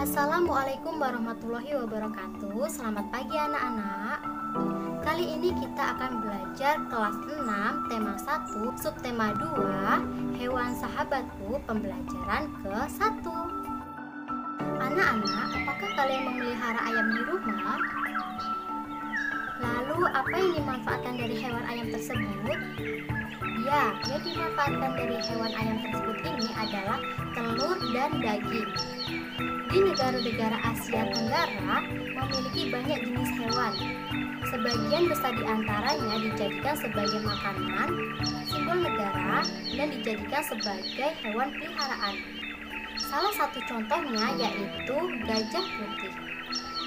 Assalamualaikum warahmatullahi wabarakatuh. Selamat pagi anak-anak. Kali ini kita akan belajar kelas 6 tema 1 subtema 2 hewan sahabatku pembelajaran ke-1. Anak-anak, apakah kalian memelihara ayam di rumah? Lalu apa yang dimanfaatkan dari hewan ayam tersebut? Ya, yang dimanfaatkan dari hewan ayam tersebut ini adalah telur dan daging. Di negara-negara Asia Tenggara memiliki banyak jenis hewan. Sebagian besar di antaranya dijadikan sebagai makanan, simbol negara, dan dijadikan sebagai hewan peliharaan. Salah satu contohnya yaitu gajah putih.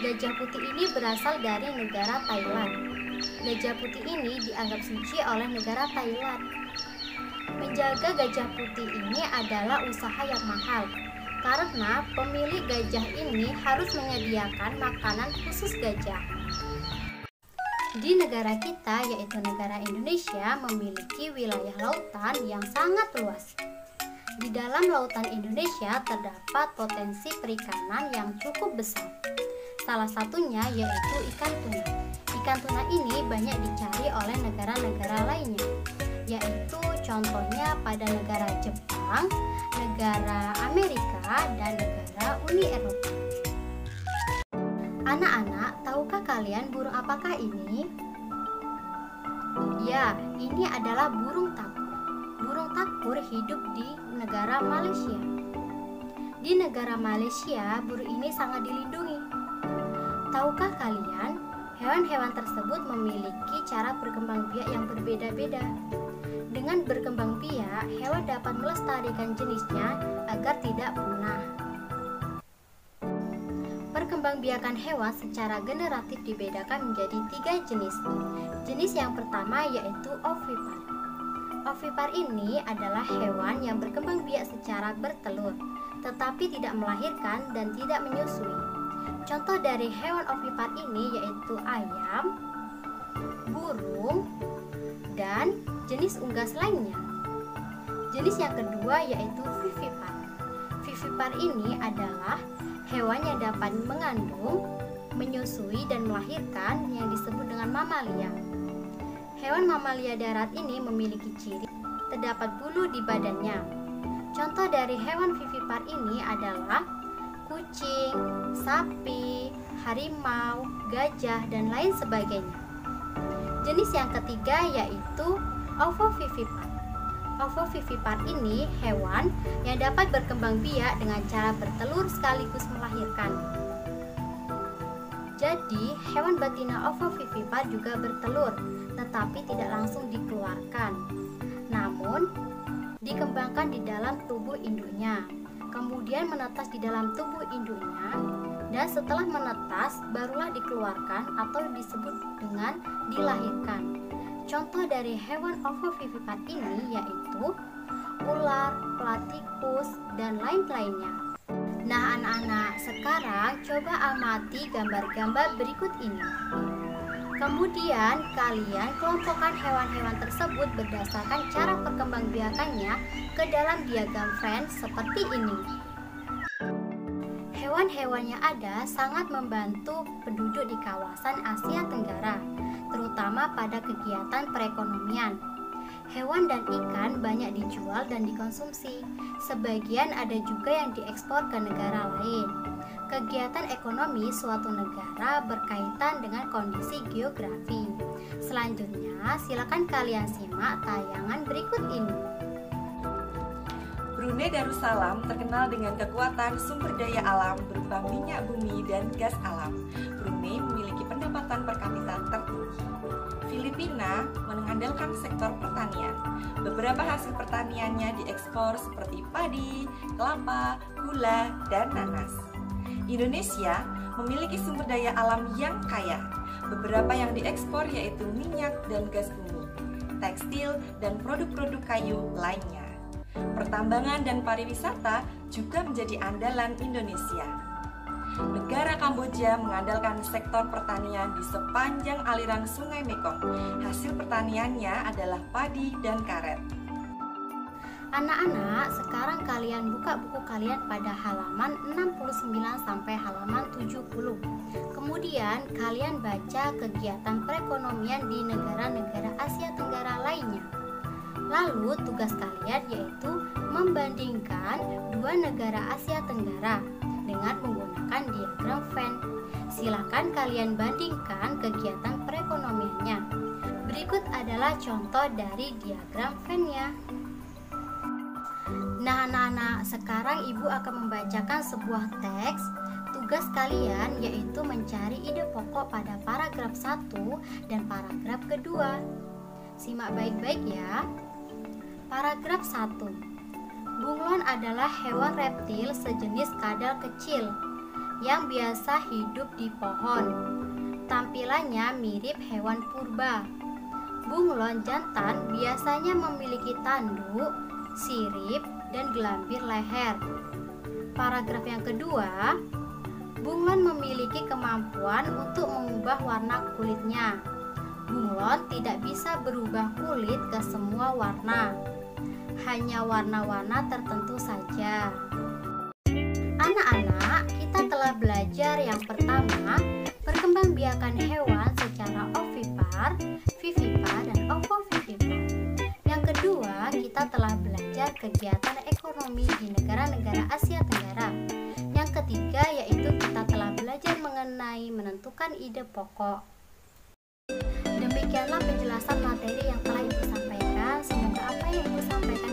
Gajah putih ini berasal dari negara Thailand. Gajah putih ini dianggap suci oleh negara Thailand. Menjaga gajah putih ini adalah usaha yang mahal, karena pemilik gajah ini harus menyediakan makanan khusus gajah. Di negara kita, yaitu negara Indonesia, memiliki wilayah lautan yang sangat luas. Di dalam lautan Indonesia terdapat potensi perikanan yang cukup besar. Salah satunya yaitu ikan tuna. Ikan tuna ini banyak dicari oleh negara-negara lainnya, yaitu contohnya pada negara Jepang, negara Amerika, dan negara Uni Eropa. Anak-anak, tahukah kalian burung apakah ini? Ya, ini adalah burung takur. Burung takur hidup di negara Malaysia. Di negara Malaysia, burung ini sangat dilindungi. Tahukah kalian, hewan-hewan tersebut memiliki cara berkembang biak yang berbeda-beda. Dengan berkembang biak, hewan dapat melestarikan jenisnya agar tidak punah. Perkembangbiakan hewan secara generatif dibedakan menjadi 3 jenis. Jenis yang pertama yaitu ovipar. Ovipar ini adalah hewan yang berkembang biak secara bertelur, tetapi tidak melahirkan dan tidak menyusui. Contoh dari hewan ovipar ini yaitu ayam, burung, dan jenis unggas lainnya. Jenis yang kedua yaitu vivipar. Vivipar ini adalah hewan yang dapat mengandung, menyusui, dan melahirkan yang disebut dengan mamalia. Hewan mamalia darat ini memiliki ciri terdapat bulu di badannya. Contoh dari hewan vivipar ini adalah kucing, sapi, harimau, gajah, dan lain sebagainya. Jenis yang ketiga yaitu ovovivipar. Ovovivipar ini hewan yang dapat berkembang biak dengan cara bertelur sekaligus melahirkan. Jadi, hewan betina ovovivipar juga bertelur, tetapi tidak langsung dikeluarkan. Namun, dikembangkan di dalam tubuh induknya, kemudian menetas di dalam tubuh induknya, dan setelah menetas barulah dikeluarkan atau disebut dengan dilahirkan. Contoh dari hewan ovovivipar ini yaitu ular, platikus, dan lain-lainnya. Nah anak-anak, sekarang coba amati gambar-gambar berikut ini. Kemudian kalian kelompokkan hewan-hewan tersebut berdasarkan cara perkembangbiakannya ke dalam diagram Venn seperti ini. Hewan-hewan yang ada sangat membantu penduduk di kawasan Asia Tenggara, terutama pada kegiatan perekonomian. Hewan dan ikan banyak dijual dan dikonsumsi. Sebagian ada juga yang diekspor ke negara lain. Kegiatan ekonomi suatu negara berkaitan dengan kondisi geografi. Selanjutnya, silakan kalian simak tayangan berikut ini. Brunei Darussalam terkenal dengan kekuatan sumber daya alam berupa minyak bumi dan gas alam. Brunei memiliki pendapatan per kapita tertinggi. Filipina mengandalkan sektor pertanian. Beberapa hasil pertaniannya diekspor seperti padi, kelapa, gula, dan nanas. Indonesia memiliki sumber daya alam yang kaya. Beberapa yang diekspor yaitu minyak dan gas bumi, tekstil, dan produk-produk kayu lainnya. Pertambangan dan pariwisata juga menjadi andalan Indonesia. Negara Kamboja mengandalkan sektor pertanian di sepanjang aliran Sungai Mekong. Hasil pertaniannya adalah padi dan karet. Anak-anak, sekarang kalian buka buku kalian pada halaman 69 sampai halaman 70. Kemudian kalian baca kegiatan perekonomian di negara-negara Asia Tenggara lainnya. Lalu tugas kalian yaitu membandingkan dua negara Asia Tenggara dengan menggunakan diagram Venn. Silakan kalian bandingkan kegiatan perekonomiannya. Berikut adalah contoh dari diagram Venn-nya. Nah anak-anak, sekarang ibu akan membacakan sebuah teks. Tugas kalian yaitu mencari ide pokok pada paragraf 1 dan paragraf kedua. Simak baik-baik ya. Paragraf 1. Bunglon adalah hewan reptil sejenis kadal kecil yang biasa hidup di pohon. Tampilannya mirip hewan purba. Bunglon jantan biasanya memiliki tanduk, sirip, dan gelambir leher. Paragraf yang kedua, bunglon memiliki kemampuan untuk mengubah warna kulitnya. Bunglon tidak bisa berubah kulit ke semua warna, hanya warna-warna tertentu saja. Anak-anak, kita telah belajar yang pertama, perkembangbiakan hewan secara ovipar, vivipar, dan ovovivipar. Yang kedua, kita telah belajar kegiatan ekonomi di negara-negara Asia Tenggara. Yang ketiga, yaitu kita telah belajar mengenai menentukan ide pokok. Demikianlah penjelasan materi yang telah Ibu sampaikan. Semoga apa yang Ibu sampaikan